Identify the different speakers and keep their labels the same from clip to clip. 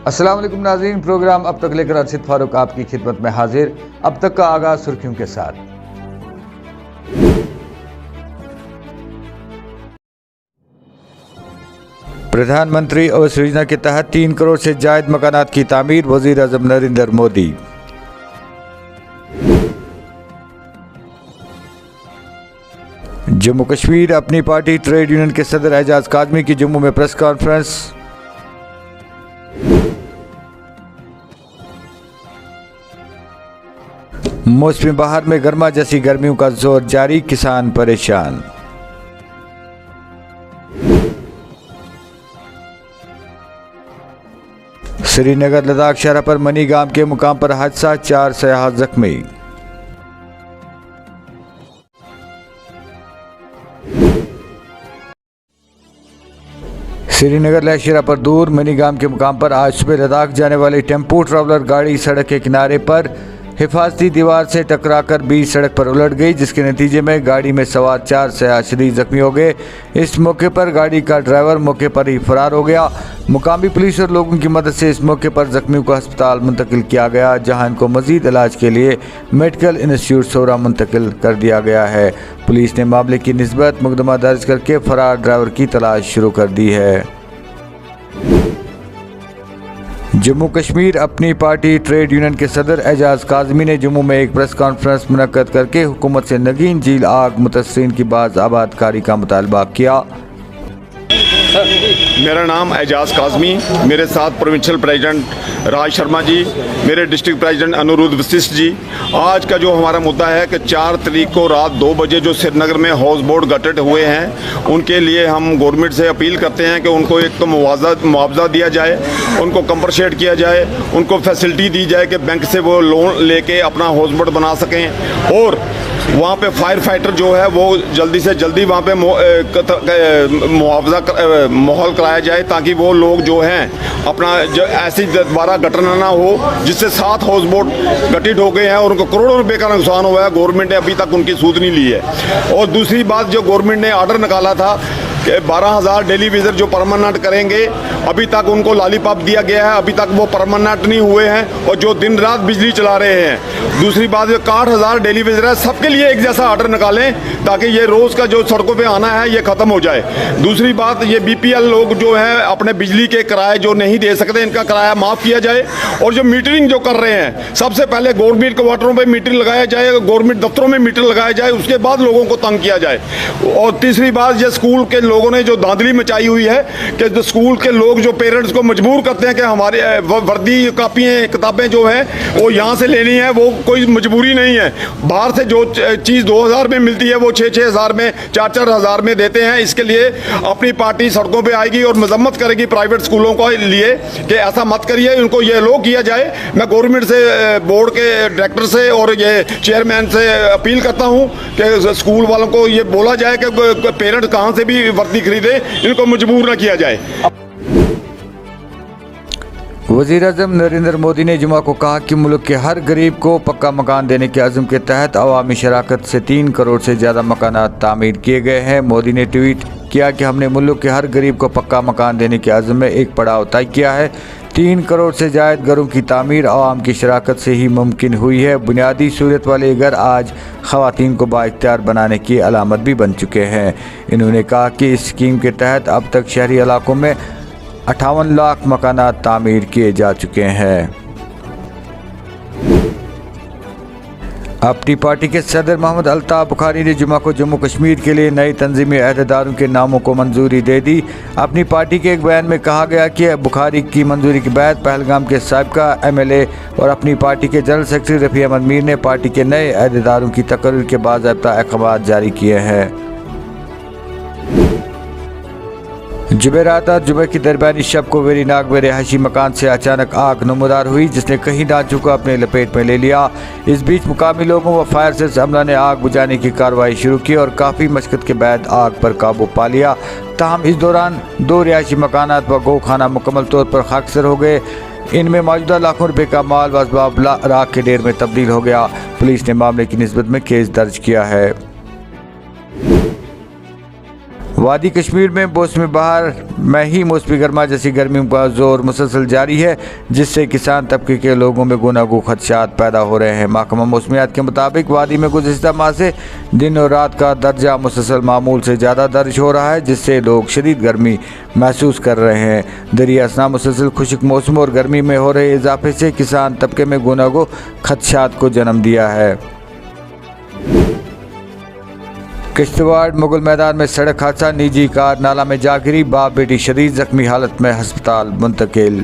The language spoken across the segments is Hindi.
Speaker 1: अस्सलाम वालेकुम नाज़रीन, प्रोग्राम अब तक लेकर अर्शिद फारूक आपकी खिदमत में हाजिर। अब तक का आगाज सुर्खियों के साथ। प्रधानमंत्री आवास योजना के तहत 3 करोड़ से जायद मकानात की तामीर, वज़ीर आज़म नरेंद्र मोदी। जम्मू कश्मीर अपनी पार्टी ट्रेड यूनियन के सदर एजाज काज़मी की जम्मू में प्रेस कॉन्फ्रेंस। मौसमी बहार में गर्मा जैसी गर्मियों का जोर जारी, किसान परेशान। श्रीनगर लद्दाख शहर पर मनीगाम के मुकाम पर हादसा, 4 सयाह जख्मी। श्रीनगर लेह पर दूर मनीगाम के मुकाम पर आज सुबह लद्दाख जाने वाली टेम्पो ट्रैवलर गाड़ी सड़क के किनारे पर हिफाजती दीवार से टकराकर बीच सड़क पर उलट गई, जिसके नतीजे में गाड़ी में सवार 4 सयाह शदीद जख्मी हो गए। इस मौके पर गाड़ी का ड्राइवर मौके पर ही फरार हो गया। मुकामी पुलिस और लोगों की मदद से इस मौके पर जख्मियों को अस्पताल मुंतकिल किया गया, जहां इनको मजीद इलाज के लिए मेडिकल इंस्टीट्यूट सौरा मुंतकिल कर दिया गया है। पुलिस ने मामले की निस्बत मुकदमा दर्ज करके फरार ड्राइवर की तलाश शुरू कर दी है। जम्मू कश्मीर अपनी पार्टी ट्रेड यूनियन के सदर एजाज काज़मी ने जम्मू में एक प्रेस कॉन्फ्रेंस मुनक्कद करके हुकूमत से नगीन झील आग मुतस्सरीन की बाज आबादकारी का मुतालबा किया।
Speaker 2: मेरा नाम एजाज काज़मी, मेरे साथ प्रोविंशियल प्रेसिडेंट राज शर्मा जी, मेरे डिस्ट्रिक्ट प्रेसिडेंट अनुरुद्ध वशिष्ठ जी। आज का जो हमारा मुद्दा है कि 4 तारीख को रात 2 बजे जो श्रीनगर में हाउस बोट गठित हुए हैं, उनके लिए हम गवर्नमेंट से अपील करते हैं कि उनको एक तो मुआवजा दिया जाए, उनको कंपनसेट किया जाए, उनको फैसिलिटी दी जाए कि बैंक से वो लोन लेके अपना हाउस बोट बना सकें, और वहाँ पे फायर फाइटर जो है वो जल्दी से जल्दी वहाँ पे मुआवजा माहौल कराया जाए, ताकि वो लोग जो हैं अपना जो ऐसी दोबारा घटना ना हो जिससे 7 हाउस बोट गठित हो गए हैं और उनको करोड़ों रुपए का नुकसान हुआ है। गवर्नमेंट ने अभी तक उनकी सूद नहीं ली है। और दूसरी बात, जो गवर्नमेंट ने ऑर्डर निकाला था कि 12,000 डेली विजिटर जो परमानेंट करेंगे, अभी तक उनको लॉलीपॉप दिया गया है, अभी तक वो परमानेंट नहीं हुए हैं और जो दिन रात बिजली चला रहे हैं। दूसरी बात, जो 61,000 डेली विजिटर है, सबके लिए एक जैसा ऑर्डर निकालें ताकि ये रोज़ का जो सड़कों पे आना है ये ख़त्म हो जाए। दूसरी बात, ये BPL लोग जो हैं अपने बिजली के किराए जो नहीं दे सकते, इनका किराया माफ़ किया जाए। और जो मीटरिंग जो कर रहे हैं, सबसे पहले गवर्नमेंट क्वार्टरों पर मीटर लगाया जाए, गवर्नमेंट दफ्तरों में मीटर लगाया जाए, उसके बाद लोगों को तंग किया जाए। और तीसरी बात, ये स्कूल के लोगों ने जो धांधली मचाई हुई है कि जो स्कूल के लोग जो पेरेंट्स को मजबूर करते हैं कि हमारे वर्दी कापियाँ किताबें जो हैं वो यहाँ से लेनी है, वो कोई मजबूरी नहीं है। बाहर से जो चीज़ 2,000 में मिलती है वो 6-6 हज़ार में, 4-4 हज़ार में देते हैं। इसके लिए अपनी पार्टी सड़कों पे आएगी और मजम्मत करेगी प्राइवेट स्कूलों को लिए कि ऐसा मत करिए, उनको ये लो किया जाए। मैं गवर्नमेंट से, बोर्ड के डायरेक्टर से और ये चेयरमैन से अपील करता हूँ कि स्कूल वालों को ये बोला जाए कि पेरेंट्स कहाँ से भी वर्दी खरीदे, इनको मजबूर न किया जाए।
Speaker 1: वज़ीर आज़म नरेंद्र मोदी ने जुमा को कहा कि मुल्क के हर गरीब को पक्का मकान देने के अज़्म के तहत अवामी शराकत से 3 करोड़ से ज़्यादा मकानात तामीर किए गए हैं। मोदी ने ट्वीट किया कि हमने मुल्क के हर गरीब को पक्का मकान देने के अज़्म में एक पड़ाव तय किया है। 3 करोड़ से ज़ायद घरों की तामीर अवाम की शराकत से ही मुमकिन हुई है। बुनियादी सूरत वाले घर आज ख़वातीन को बाइख्तियार बनाने की अलामत भी बन चुके हैं। इन्होंने कहा कि इस स्कीम के तहत अब तक शहरी इलाकों में 58 लाख मकानात तामीर किए जा चुके हैं। अपनी पार्टी के सदर मोहम्मद अल्ताफ़ बुखारी ने जुमा को जम्मू कश्मीर के लिए नई तंजीमी अहदेदारों के नामों को मंजूरी दे दी। अपनी पार्टी के एक बयान में कहा गया कि बुखारी की मंजूरी के बाद पहलगाम के साबिका MLA और अपनी पार्टी के जनरल सेक्रेटरी रफ़ी अहमद मीर ने पार्टी के नए अहदेदारों की तकर्रीर के बाज़ाब्ता अहकाम जारी किए हैं। जुमेरात जुमे की दरमियानी शब को वेरीनाग में रिहायशी मकान से अचानक आग नमूदार हुई, जिसने कई ढांचों को अपने लपेट में ले लिया। इस बीच मुकामी लोगों व फायर सर्विस अमला ने आग बुझाने की कार्रवाई शुरू की और काफ़ी मशक्क़त के बाद आग पर काबू पा लिया। ताहम इस दौरान 2 रिहायशी मकानात व गौखाना मुकम्मल तौर पर खाकसर हो गए। इनमें मौजूदा लाखों रुपए का माल व असबाब राख के ढेर में तब्दील हो गया। पुलिस ने मामले की निस्बत में केस दर्ज किया है। वादी कश्मीर में मौसमी बहार में ही मौसमी गर्मा जैसी गर्मी का जोर मुसलसल जारी है, जिससे किसान तबके के लोगों में गुनागो खदशात पैदा हो रहे हैं। महकमा मौसमियात के मुताबिक वादी में गुज़िश्ता माह से दिन और रात का दर्जा मुसलसल मामूल से ज़्यादा दर्ज हो रहा है, जिससे लोग शदीद गर्मी महसूस कर रहे हैं। दरिया असना मुसलसल खुश्क मौसम और गर्मी में हो रहे इजाफे से किसान तबके में गुनागो खदशात को जन्म दिया है। किश्तवाड़ मुगल मैदान में सड़क हादसा, निजी कार नाला में जा गिरी, बाप बेटी शदीद जख्मी हालत में अस्पताल मुंतकिल।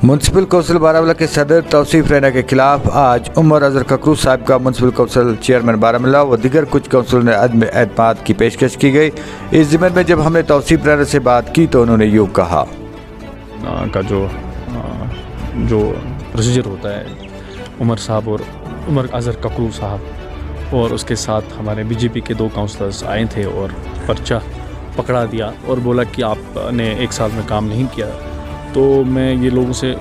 Speaker 1: म्यूनसिपल कौंसिल बारामूला के सदर तौसीफ रैना के खिलाफ आज उमर अजहर ककरू साहब का म्यूनसिपल कौंसिल चेयरमैन बारामूला व दीगर कुछ कौंसिल ने अदम एतमाद की पेशकश की गई। इस ज़िम्मन में जब हमने तौसीफ रैना से बात की तो उन्होंने यूँ कहा
Speaker 3: का जो प्रोसीजर होता है, उमर साहब और उमर अजहर ककरू साहब और उसके साथ हमारे बीजेपी के 2 काउंसलर्स आए थे और पर्चा पकड़ा दिया और बोला कि आपने 1 साल में काम नहीं किया। तो मैं ये लोगों से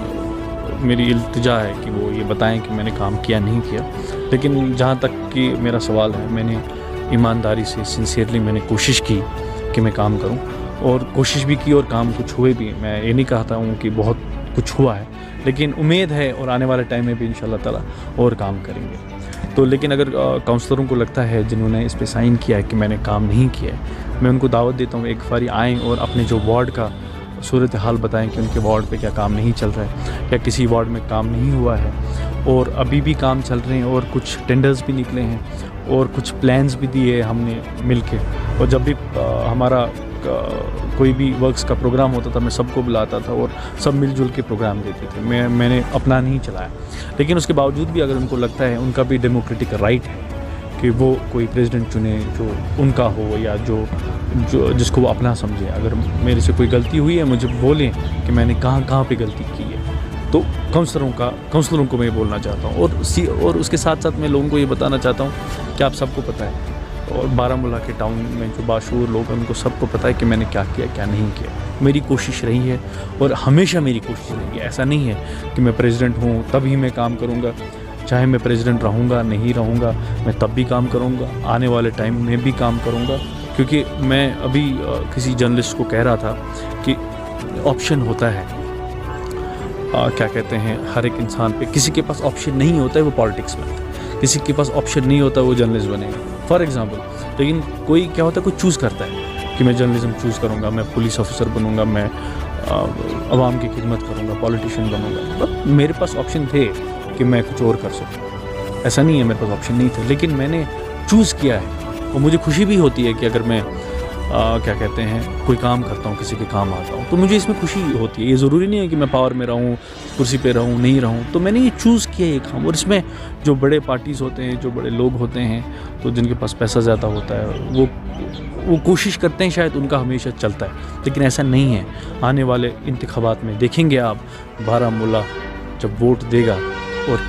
Speaker 3: मेरी इल्तिजा है कि वो ये बताएं कि मैंने काम किया नहीं किया, लेकिन जहाँ तक कि मेरा सवाल है, मैंने ईमानदारी से सिंसियरली मैंने कोशिश की कि मैं काम करूँ और कोशिश भी की और काम कुछ हुए भी। मैं ये नहीं कहता हूँ कि बहुत कुछ हुआ है, लेकिन उम्मीद है और आने वाले टाइम में भी इंशाल्लाह ताला और काम करेंगे। तो लेकिन अगर काउंसलरों को लगता है जिन्होंने इस पे साइन किया है कि मैंने काम नहीं किया है, मैं उनको दावत देता हूँ एक बारी आएँ और अपने जो वार्ड का सूरत हाल बताएं कि उनके वार्ड पे क्या काम नहीं चल रहा है या किसी वार्ड में काम नहीं हुआ है और अभी भी काम चल रहे हैं और कुछ टेंडर्स भी निकले हैं और कुछ प्लान्स भी दिए हमने मिल के। और जब भी हमारा कोई भी वर्क्स का प्रोग्राम होता था मैं सबको बुलाता था और सब मिलजुल के प्रोग्राम देते थे। मैंने अपना नहीं चलाया, लेकिन उसके बावजूद भी अगर उनको लगता है, उनका भी डेमोक्रेटिक राइट है कि वो कोई प्रेसिडेंट चुने जो उनका हो या जो जिसको वो अपना समझे। अगर मेरे से कोई गलती हुई है मुझे बोलें कि मैंने कहाँ पे गलती की है, तो काउंसलरों को मैं बोलना चाहता हूँ। और उसके साथ साथ मैं लोगों को ये बताना चाहता हूँ कि आप सबको पता है और बारामूला के टाउन में जो बाशूर लोग हैं उनको सबको पता है कि मैंने क्या किया क्या नहीं किया। मेरी कोशिश रही है और हमेशा मेरी कोशिश रही है। ऐसा नहीं है कि मैं प्रेसिडेंट हूँ तभी मैं काम करूँगा, चाहे मैं प्रेसिडेंट रहूँगा नहीं रहूँगा मैं तब भी काम करूँगा, आने वाले टाइम में भी काम करूँगा। क्योंकि मैं अभी किसी जर्नलिस्ट को कह रहा था कि ऑप्शन होता है, क्या कहते हैं, हर एक इंसान पे किसी के पास ऑप्शन नहीं होता है वो पॉलिटिक्स में, किसी के पास ऑप्शन नहीं होता वो जर्नलिस्ट बनेगा फॉर एग्जांपल। लेकिन कोई क्या होता है, कोई चूज़ करता है कि मैं जर्नलिज्म चूज़ करूँगा, मैं पुलिस ऑफिसर बनूँगा, मैं आवाम की खिदमत करूँगा, पॉलिटिशियन बनूँगा। बट मेरे पास ऑप्शन थे कि मैं कुछ और कर सकूँ, ऐसा नहीं है मेरे पास ऑप्शन नहीं थे, लेकिन मैंने चूज़ किया है। और मुझे खुशी भी होती है कि अगर मैं क्या कहते हैं कोई काम करता हूँ, किसी के काम आता हूँ, तो मुझे इसमें खुशी होती है। ये ज़रूरी नहीं है कि मैं पावर में रहूँ, कुर्सी पे रहूँ, नहीं रहूँ, तो मैंने ये चूज़ किया ये काम। और इसमें जो बड़े पार्टीज़ होते हैं, जो बड़े लोग होते हैं, तो जिनके पास पैसा ज़्यादा होता है वो कोशिश करते हैं, शायद उनका हमेशा चलता है, लेकिन ऐसा नहीं है। आने वाले इंतखाबात में देखेंगे आप, बारामूला जब वोट देगा और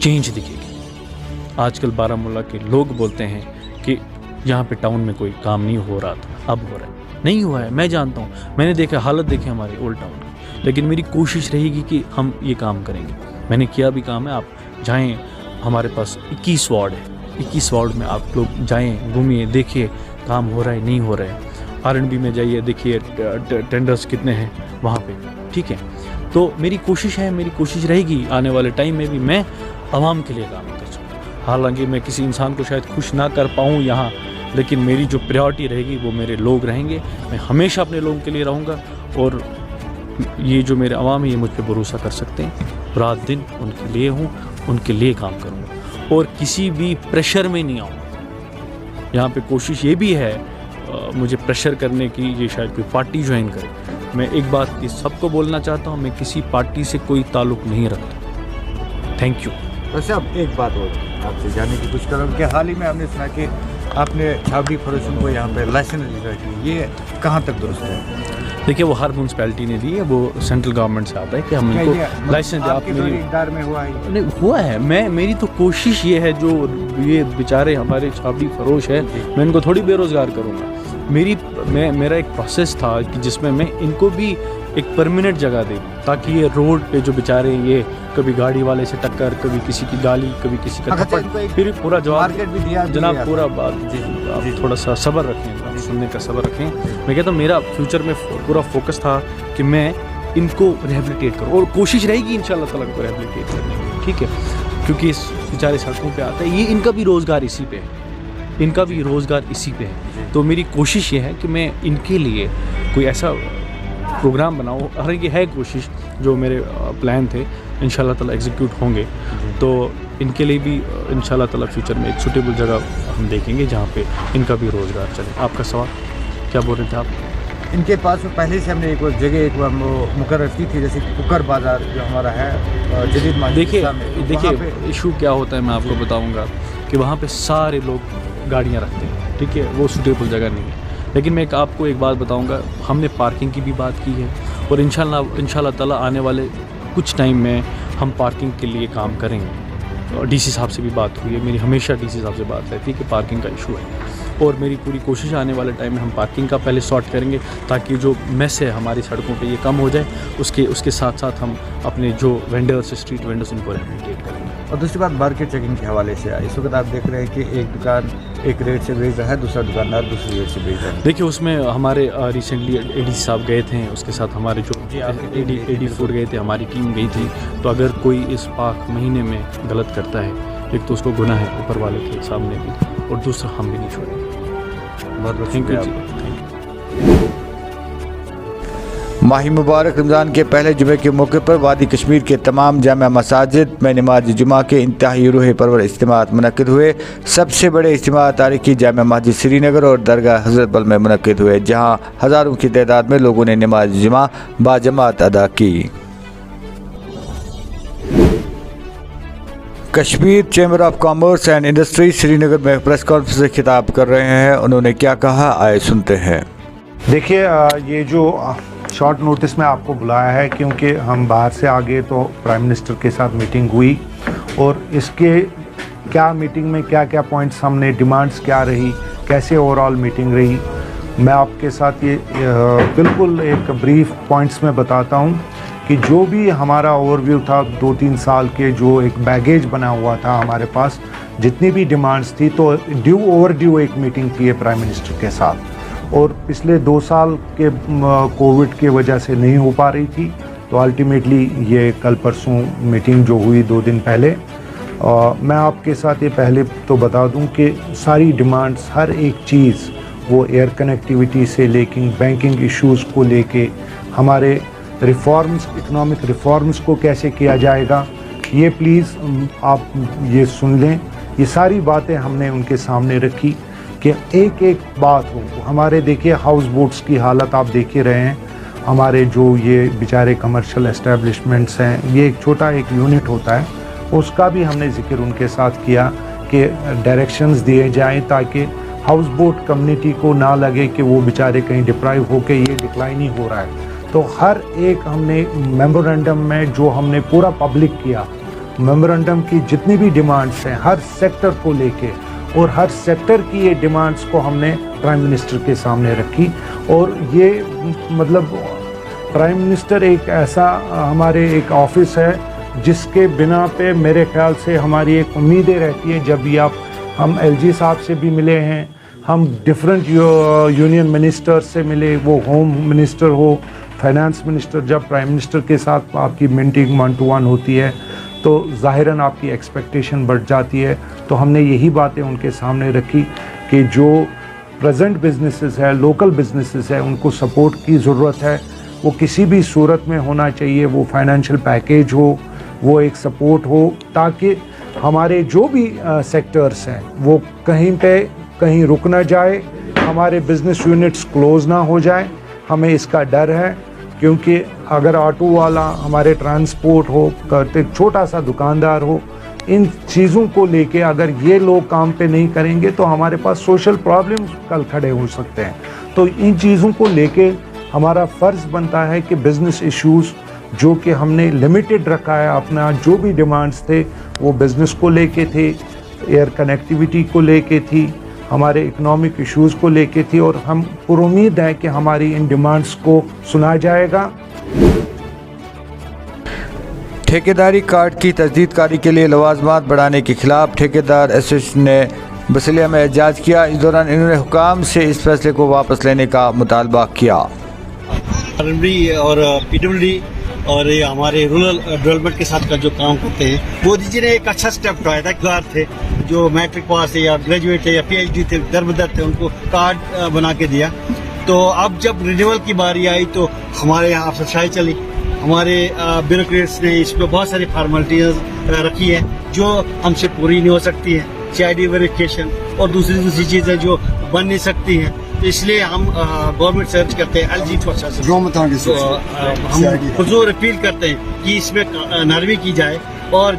Speaker 3: चेंज दिखेगी। आजकल बारामूला के लोग बोलते हैं कि यहाँ पे टाउन में कोई काम नहीं हो रहा था, अब हो रहा है। नहीं हुआ है, मैं जानता हूँ, मैंने देखा, हालत देखे हमारे ओल्ड टाउन की, लेकिन मेरी कोशिश रहेगी कि हम ये काम करेंगे। मैंने किया भी काम है। आप जाएं, हमारे पास 21 वार्ड है, 21 वार्ड में आप लोग जाएं, घूमिए, देखिए काम हो रहा है नहीं हो रहा है। R&B में जाइए, देखिए टेंडर्स कितने हैं वहाँ पे, ठीक है। तो मेरी कोशिश है, मेरी कोशिश रहेगी आने वाले टाइम में भी मैं आवाम के लिए काम कर सकूँ। हालांकि मैं किसी इंसान को शायद खुश ना कर पाऊँ यहाँ, लेकिन मेरी जो प्रायोरिटी रहेगी वो मेरे लोग रहेंगे। मैं हमेशा अपने लोगों के लिए रहूँगा और ये जो मेरे अवाम है ये मुझ पर भरोसा कर सकते हैं। रात दिन उनके लिए हूँ, उनके लिए काम करूँगा और किसी भी प्रेशर में नहीं आऊँगा। यहाँ पे कोशिश ये भी है मुझे प्रेशर करने की, ये शायद कोई पार्टी ज्वाइन करे। मैं एक बात की सबको बोलना चाहता हूँ, मैं किसी पार्टी से कोई ताल्लुक़ नहीं रखता। Thank you.
Speaker 1: वैसे अब एक बात और आपसे जानने की कोशिश करूँ कि हाल ही में हमने सुना कि आपने छावड़ी फरोशन को यहाँ पे लाइसेंस दी, ये कहाँ तक दुरुस्त है?
Speaker 3: देखिए, वो हर म्यूनसिपैलिटी ने दी है, वो सेंट्रल गवर्नमेंट से आता है कि हम इनको लाइसेंस दे। आप मेरी
Speaker 1: इक़दार में हुआ है?
Speaker 3: नहीं हुआ है, मेरी तो कोशिश ये है, जो ये बेचारे हमारे छावड़ी फरोश है, मैं इनको थोड़ी बेरोज़गार करूँगा। मेरा एक प्रोसेस था कि जिसमें मैं इनको भी एक परमानेंट जगह दे, ताकि ये रोड पे जो बेचारे ये कभी गाड़ी वाले से टक्कर, कभी किसी की गाली, कभी किसी का थप्पड़, फिर पूरा जवाब
Speaker 1: मार्केट भी दिया
Speaker 3: जनाब पूरा बात आप थोड़ा सा सब्र रखें, आप सुनने का सब्र रखें। मैं कहता हूँ मेरा फ्यूचर में पूरा फोकस था कि मैं इनको रिहेबिलिटेट करूँ, और कोशिश रहेगी इंशाल्लाह ताला को रिहेबिलिटेट करने की, ठीक है, क्योंकि इस बेचारे सड़कों पे आता है, ये इनका भी रोज़गार इसी पे है, इनका भी रोज़गार इसी पे है। तो मेरी कोशिश ये है कि मैं इनके लिए कोई ऐसा प्रोग्राम बनाऊँ, हालांकि है कोशिश, जो मेरे प्लान थे इंशाल्लाह ताला एग्जीक्यूट होंगे, तो इनके लिए भी इंशाल्लाह ताला फ्यूचर में एक सूटेबल जगह हम देखेंगे जहाँ पे इनका भी रोज़गार चले। आपका सवाल क्या बोल रहे थे आप?
Speaker 1: इनके पास में पहले से हमने एक जगह एक बार मुकर्रर की थी, जैसे कुकर बाज़ार जो हमारा है जदीद मार्केट।
Speaker 3: देखिए इशू क्या होता है मैं आपको बताऊंगा कि वहाँ पे सारे लोग गाड़ियाँ रखते हैं, ठीक है, वो सूटेबल जगह नहीं है। लेकिन मैं आपको एक बात बताऊंगा, हमने पार्किंग की भी बात की है, और इंशाल्लाह ताला आने वाले कुछ टाइम में हम पार्किंग के लिए काम करेंगे। और डीसी साहब से भी बात हुई है मेरी, हमेशा डीसी साहब से बात रहती है कि पार्किंग का इशू है, और मेरी पूरी कोशिश आने वाले टाइम में हम पार्किंग का पहले सॉर्ट करेंगे, ताकि जो मेस है हमारी सड़कों पे ये कम हो जाए। उसके साथ साथ हम अपने जो वेंडर्स, स्ट्रीट वेंडर्स, उनको रिहेबिलिटेट करेंगे।
Speaker 1: और दूसरी बात मार्केट चेकिंग के हवाले से इस वक्त आप देख रहे हैं कि एक दुकान एक रेट से बेच रहा है, दूसरा दुकानदार दूसरी रेट से बेच रहा है।
Speaker 3: देखिए उसमें हमारे रिसेंटली एडी साहब गए थे, उसके साथ हमारे जो एडी फूड गए थे, हमारी टीम गई थी। तो अगर कोई इस पाक महीने में गलत करता है, एक तो उसको गुनाह है ऊपर वाले के सामने भी, और दूसरा हम भी नहीं छोड़ेंगे।
Speaker 1: बहुत बहुत
Speaker 3: थैंक यू
Speaker 1: शुक्रिया
Speaker 3: जी,
Speaker 1: आपका।
Speaker 3: Thank you.
Speaker 1: माही मुबारक रमज़ान के पहले जुमे के मौके पर वादी कश्मीर के तमाम जामा मसाजिद में नमाज जुमा के इंतहाई रूह परवर इज्तिमात मुनक़िद हुए। सबसे बड़े इज्तिमात तारीखी जामा मस्जिद श्रीनगर और दरगाह हज़रत बल में मुनक़िद हुए, जहाँ हज़ारों की तादाद में लोगों ने नमाज जुमा बाजमात अदा की। Kashmir chamber of commerce and industry Srinagar में प्रेस कॉन्फ्रेंस से खिताब कर रहे हैं, उन्होंने क्या कहा आए सुनते हैं।
Speaker 4: देखिए ये जो शॉर्ट नोटिस में आपको बुलाया है, क्योंकि हम बाहर से आ गए, तो प्राइम मिनिस्टर के साथ मीटिंग हुई, और इसके क्या मीटिंग में क्या क्या पॉइंट्स हमने, डिमांड्स क्या रही, कैसे ओवरऑल मीटिंग रही, मैं आपके साथ ये बिल्कुल एक ब्रीफ पॉइंट्स में बताता हूँ कि जो भी हमारा ओवरव्यू था 2-3 साल के, जो एक बैगेज बना हुआ था हमारे पास, जितनी भी डिमांड्स थी, तो ओवरड्यू एक मीटिंग की है प्राइम मिनिस्टर के साथ, और पिछले 2 साल के कोविड की वजह से नहीं हो पा रही थी। तो अल्टीमेटली ये कल परसों मीटिंग जो हुई 2 दिन पहले, मैं आपके साथ ये पहले तो बता दूं कि सारी डिमांड्स, हर एक चीज़, वो एयर कनेक्टिविटी से लेकिन बैंकिंग इश्यूज़ को लेके, हमारे रिफॉर्म्स, इकोनॉमिक रिफॉर्म्स को कैसे किया जाएगा, ये प्लीज़ आप ये सुन लें। ये सारी बातें हमने उनके सामने रखी कि एक एक बात हो। हमारे देखिए हाउस बोट्स की हालत आप देख ही रहे हैं, हमारे जो ये बेचारे कमर्शियल एस्टेब्लिशमेंट्स हैं, ये एक छोटा एक यूनिट होता है, उसका भी हमने जिक्र उनके साथ किया कि डायरेक्शंस दिए जाएं, ताकि हाउस बोट कम्युनिटी को ना लगे कि वो बेचारे कहीं डिप्राइव होके ये डिक्लाइन ही हो रहा है। तो हर एक हमने मेमोरेंडम में जो हमने पूरा पब्लिक किया, मेमोरेंडम की जितनी भी डिमांड्स हैं हर सेक्टर को लेके, और हर सेक्टर की ये डिमांड्स को हमने प्राइम मिनिस्टर के सामने रखी। और ये मतलब प्राइम मिनिस्टर एक ऐसा हमारे एक ऑफिस है जिसके बिना पे मेरे ख्याल से हमारी एक उम्मीदें रहती है। जब भी हम एलजी साहब से भी मिले हैं, हम डिफरेंट यूनियन मिनिस्टर से मिले, वो होम मिनिस्टर हो, फाइनेंस मिनिस्टर, जब प्राइम मिनिस्टर के साथ आपकी मीटिंग 1-to-1 होती है तो ज़ाहिरन आपकी एक्सपेक्टेशन बढ़ जाती है। तो हमने यही बातें उनके सामने रखी कि जो प्रेजेंट बिजनेसेस है, लोकल बिजनेसेस है, उनको सपोर्ट की ज़रूरत है, वो किसी भी सूरत में होना चाहिए, वो फाइनेंशियल पैकेज हो, वो एक सपोर्ट हो, ताकि हमारे जो भी सेक्टर्स हैं वो कहीं रुक ना जाए, हमारे बिजनेस यूनिट्स क्लोज ना हो जाए। हमें इसका डर है, क्योंकि अगर ऑटो वाला, हमारे ट्रांसपोर्ट हो, करते छोटा सा दुकानदार हो, इन चीज़ों को लेके अगर ये लोग काम पे नहीं करेंगे तो हमारे पास सोशल प्रॉब्लम्स कल खड़े हो सकते हैं। तो इन चीज़ों को लेके हमारा फ़र्ज़ बनता है कि बिज़नेस इश्यूज़ जो कि हमने लिमिटेड रखा है, अपना जो भी डिमांड्स थे वो बिज़नेस को लेके थे, एयर कनेक्टिविटी को लेके थी, हमारे इकोनॉमिक इश्यूज़ को लेके थी और हम पुरुम्मीद हैं कि हमारी इन डिमांड्स को सुना जाएगा।
Speaker 1: ठेकेदारी कार्ड की तजदीदकारी के लिए लवाजमात बढ़ाने के खिलाफ ठेकेदार एसोसिएशन ने बसिलिया में एहतजाज किया। इस दौरान इन्होंने हुकाम से इस फैसले को वापस लेने का मुतालबा किया।
Speaker 5: और पीडब्ल्यूडी और ये हमारे रूरल डेवलपमेंट के साथ का जो काम करते हैं, मोदी जी ने एक अच्छा स्टेप उठाया था। गार थे जो मैट्रिक पास है या ग्रेजुएट है या पीएचडी थे, दरबदर थे, उनको कार्ड बना के दिया। तो अब जब रिन्यूअल की बारी आई तो हमारे यहाँ अफसरशाही चली। हमारे ब्यूरोक्रेट्स ने इस पर बहुत सारी फॉर्मेलिटीज रखी है जो हमसे पूरी नहीं हो सकती है। CID वेरिफिकेशन और दूसरी चीज़ें जो बन नहीं सकती हैं। तो इसलिए हम गवर्नमेंट सर्च करते हैं LG प्रोसेस। हम हुजूर अपील करते हैं कि इसमें नरमी की जाए और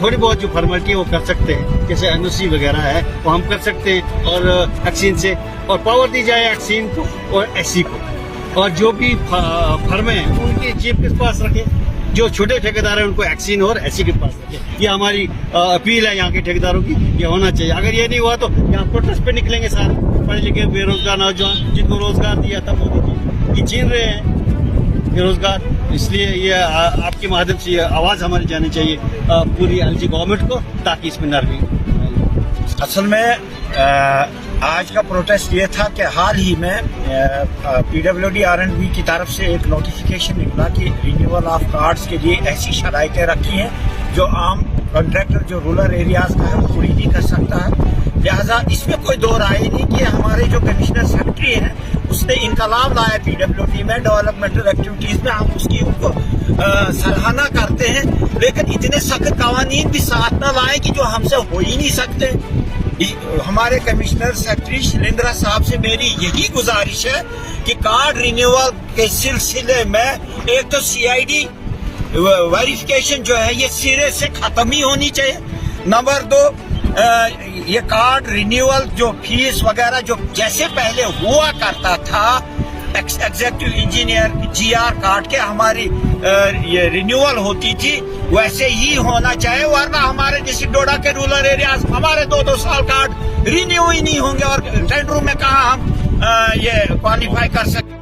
Speaker 5: थोड़ी बहुत जो फॉर्मेलिटी वो कर सकते हैं, जैसे NOC वगैरह है वो हम कर सकते हैं, और एक्सीन से और पावर दी जाए एक्सीन को और SC को, और जो भी फर्में हैं उनके चीफ के पास रखें, जो छोटे ठेकेदार हैं उनको एक्सीन और SC के पास रखें। ये हमारी अपील है यहाँ के ठेकेदारों की, ये होना चाहिए। अगर ये नहीं हुआ तो यहाँ प्रोटेस्ट पे निकलेंगे सारे पढ़े लिखे बेरोजगार नौजवान जिनको रोजगार दिया था मोदी जी, ये छीन रहे हैं बेरोजगार। इसलिए ये आपके माध्यम से ये आवाज़ हमारी जानी चाहिए पूरी LG गवर्नमेंट को, ताकि इसमें नरमी।
Speaker 6: असल में आज का प्रोटेस्ट ये था कि हाल ही में PWD R&B की तरफ से एक नोटिफिकेशन निकला कि रिन्यूअल ऑफ कार्ड्स के लिए ऐसी शराइतें रखी हैं जो आम कॉन्ट्रैक्टर जो रूरल एरियाज का है वो पूरी नहीं कर सकता है। लिहाजा इसमें कोई दो राय नहीं कि हमारे जो कमिश्नर सेक्रेटरी हैं उसने इनकलाब लाया PWD में डेवलपमेंटल एक्टिविटीज में, हम उसकी उनको सराहना करते हैं, लेकिन इतने सख्त कवानीन भी साथ न लाए कि जो हमसे हो ही नहीं सकते। हमारे कमिश्नर सेक्रेटरी शिलेंद्रा साहब से मेरी यही गुजारिश है कि कार्ड रिन्यूअल के सिलसिले में एक तो CID वेरिफिकेशन जो है ये सिरे से खत्म ही होनी चाहिए। नंबर 2, ये कार्ड रिन्यूअल जो फीस वगैरह जो जैसे पहले हुआ करता था एग्जीक्यूटिव इंजीनियर GR कार्ड के हमारी ये रिन्यूअल होती थी, वैसे ही होना चाहिए, वरना हमारे डिस्ट्रिक्ट डोडा के रूरल एरियाज हमारे 2-2 साल कार्ड रिन्यू ही नहीं होंगे और टेंडरों में कहाँ हम ये क्वालिफाई कर सकते।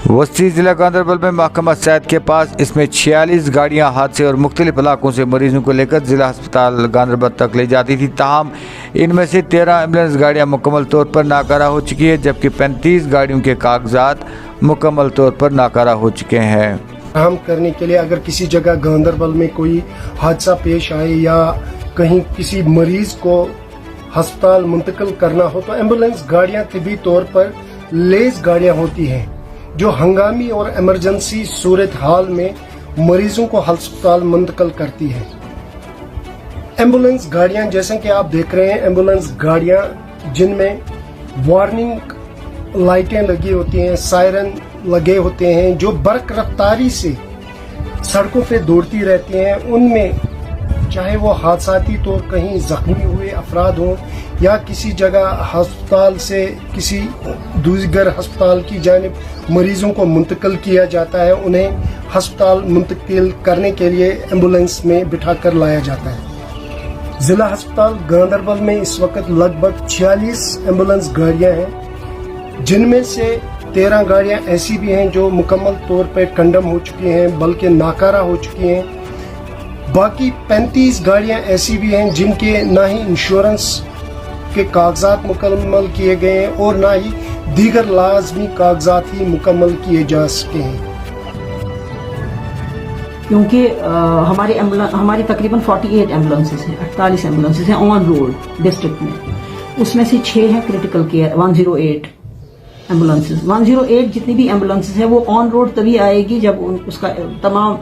Speaker 1: वस्ती जिला गांधरबल में महकमा सेहत के पास इसमें 46 गाड़ियां हादसे और मुख्तलिफ इलाकों से मरीजों को लेकर जिला अस्पताल गांधरबल तक ले जाती थी। ताहम इनमें से 13 एम्बुलेंस गाड़ियां मुकम्मल तौर पर नाकारा हो चुकी है, जबकि 35 गाड़ियों के कागजात मुकम्मल तौर पर नाकारा हो चुके हैं।
Speaker 7: काम करने के लिए अगर किसी जगह गांधरबल में कोई हादसा पेश आए या कहीं किसी मरीज को अस्पताल मुंतकिल करना हो तो एम्बुलेंस गाड़ियां तिबी तौर पर लेस गाड़ियां होती हैं जो हंगामी और इमरजेंसी सूरत हाल में मरीजों को अस्पताल मुंतकिल करती है। एम्बुलेंस गाड़ियां जैसे कि आप देख रहे हैं, एम्बुलेंस गाड़ियां जिनमें वार्निंग लाइटें लगी होती हैं, सायरन लगे होते हैं, जो बर्क रफ्तारी से सड़कों पे दौड़ती रहती हैं, उनमें चाहे वो हादसाती तौर कहीं जख्मी हुए अफराद हों या किसी जगह अस्पताल से किसी दूसरे अस्पताल की जानिब मरीजों को मुंतकिल किया जाता है, उन्हें अस्पताल मुंतकिल करने के लिए एम्बुलेंस में बिठाकर लाया जाता है। जिला अस्पताल गांधरबल में इस वक्त लगभग 46 एम्बुलेंस गाड़ियां हैं, जिनमें से 13 गाड़ियां ऐसी भी हैं जो मुकम्मल तौर पर कंडम हो चुकी हैं बल्कि नाकारा हो चुकी हैं। बाकी 35 गाड़ियां ऐसी भी हैं जिनके ना ही इंश्योरेंस के कागजात मुकम्मल किए गए हैं और ना ही दीगर लाजमी कागजात ही मुकम्मल किए जा सके हैं।
Speaker 8: क्योंकि हमारी तकरीबन 48 एम्बुलेंसेज हैं, 48 एम्बुलेंसेज हैं ऑन रोड डिस्ट्रिक्ट में, उसमें से 6 हैं क्रिटिकल केयर 108 एम्बुलेंसेज। 108 जितनी भी एम्बुलेंसेज हैं वो ऑन रोड तभी आएगी जब उसका तमाम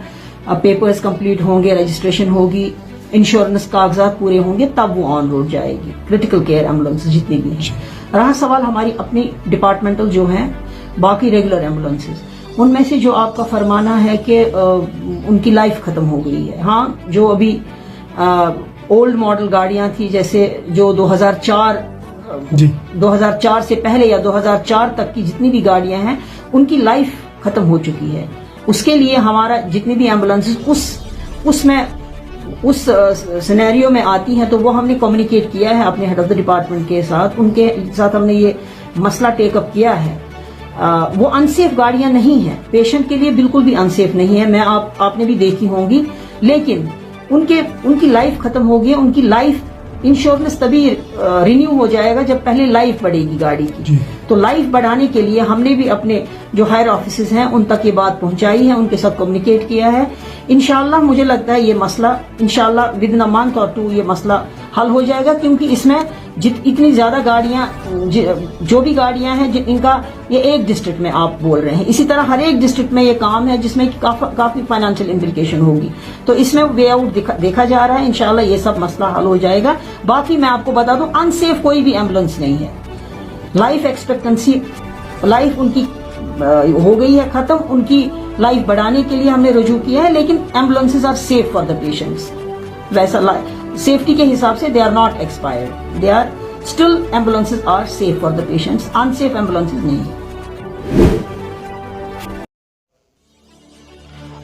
Speaker 8: पेपर्स कंप्लीट होंगे, रजिस्ट्रेशन होगी, इंश्योरेंस कागजात पूरे होंगे, तब वो ऑन रोड जाएगी क्रिटिकल केयर एम्बुलेंस जितनी भी हैं। रहा सवाल हमारी अपनी डिपार्टमेंटल जो हैं बाकी रेगुलर एम्बुलेंसेज, उनमें से जो आपका फरमाना है कि उनकी लाइफ खत्म हो गई है। हाँ, जो अभी ओल्ड मॉडल गाड़ियां थी जैसे जो 2004 से पहले या 2004 तक की जितनी भी गाड़ियां हैं उनकी लाइफ खत्म हो चुकी है। उसके लिए हमारा जितनी भी एम्बुलेंसेज उसमें उस सिनेरियो में आती हैं तो वो हमने कम्युनिकेट किया है अपने हेड ऑफ द डिपार्टमेंट के साथ, उनके साथ हमने ये मसला टेकअप किया है। वो अनसेफ गाड़ियां नहीं है, पेशेंट के लिए बिल्कुल भी अनसेफ नहीं है, मैं आपने भी देखी होंगी, लेकिन उनकी लाइफ खत्म होगी, उनकी लाइफ इंश्योरेंस तभी रिन्यू हो जाएगा जब पहले लाइफ बढ़ेगी गाड़ी की। तो लाइफ बढ़ाने के लिए हमने भी अपने जो हायर ऑफिसर्स हैं उन तक ये बात पहुंचाई है, उनके साथ कम्युनिकेट किया है। इंशाल्लाह मुझे लगता है ये मसला इंशाल्लाह विद इन अ मंथ और 2 ये मसला हल हो जाएगा, क्योंकि इसमें इतनी ज्यादा गाड़ियां जो भी गाड़ियां हैं इनका ये एक डिस्ट्रिक्ट में आप बोल रहे हैं, इसी तरह हर एक डिस्ट्रिक्ट में ये काम है जिसमें काफी फाइनेंशियल इम्प्लीकेशन होगी। तो इसमें वे आउट देखा जा रहा है, इंशाल्लाह ये सब मसला हल हो जाएगा। बाकी मैं आपको बता दूं, अनसेफ कोई भी एम्बुलेंस नहीं है। लाइफ एक्सपेक्टेंसी लाइफ उनकी हो गई है खत्म, उनकी लाइफ बढ़ाने के लिए हमने रुजू किया है, लेकिन ambulances are safe for the patients. वैसा सेफ्टी के हिसाब से they are not expired, they are still ambulances are safe for the patients, unsafe ambulances नहीं है।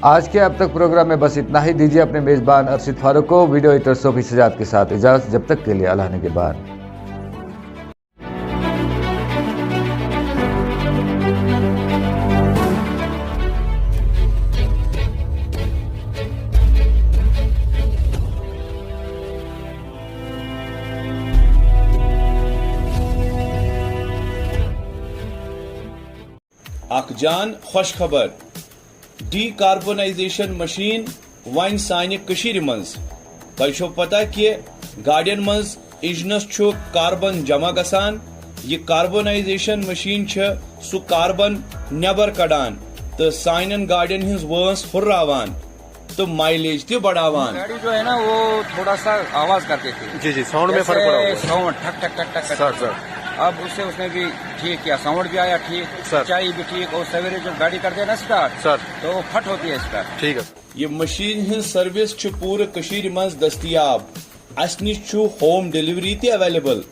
Speaker 1: आज के अब तक प्रोग्राम में बस इतना ही। दीजिए अपने मेजबान अरशद फारूक को वीडियो एडिटर सोफी सजाद के साथ इजाजत। जब तक के लिए अल्लाह ने के बाद।
Speaker 9: अखजान खुश खबर डीकार्बोनाइजेशन मशीन वन सानि कशीर मंज तोह पता कि गाड़ियन मंज इंजनस छु कार्बन जमा गसान। ये कार्बोनाइजेशन मशीन सु कार्बन नबर कड़ान तो साइन गाड़ियन हिंज वंस हुर्रावान तो माइलेज ते बढ़ावान।
Speaker 10: गाड़ी जो है ना वो थोड़ा सा आवाज करती थी। जी साउंड में फर्क पड़ा, साउंड ठक ठक ठक ठक सर। अब उसने भी ठीक किया, साउंड भी आया ठीक, सच्चाई भी ठीक, और सवेरे जब गाड़ी करते हैं ना स्टार्ट सर तो वो फट होती है स्टार्ट। ठीक है।
Speaker 9: ये मशीन हिंज सर्विस पूरे कशीर मंज दस्तियाब, अस निश होम डिलीवरी ते अवेलेबल।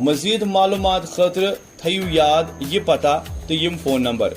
Speaker 9: मजीद मालूमात खतर थयू याद ये पता तो यम फोन नंबर